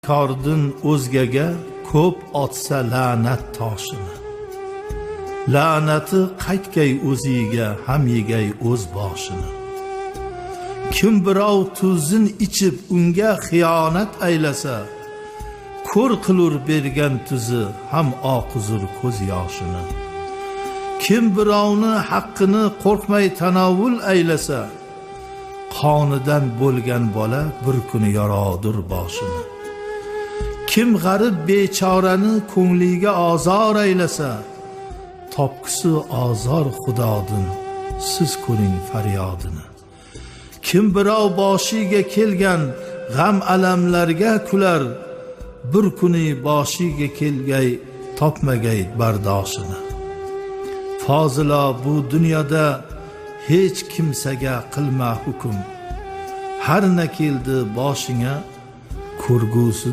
Kordin o'zgaga ko'p otsa la'nat toshini. La'nati qaytgay o'ziga ham yegay o'z boshini. Kim birov tuzin ichib unga xiyonat aylasa, ko'r qilur bergan tuzi ham oqizur ko'z yoshini. Kim birovni haqqini qo'rqmay tanovul aylasa, qonidan bo'lgan bola bir kuni yorodur boshini. Kim g'arib bechorani ko'ngliga ozor aylasa, topkisi ozor Xudodin, siz ko'ring faryodini. Kim birov boshiga kelgan g'am alamlarga kular, bir kuni boshiga kelgay topmagay bardoshini. Fozila bu dunyoda hech kimsaga qilma hukm, har na keldi boshingga ko'rgusi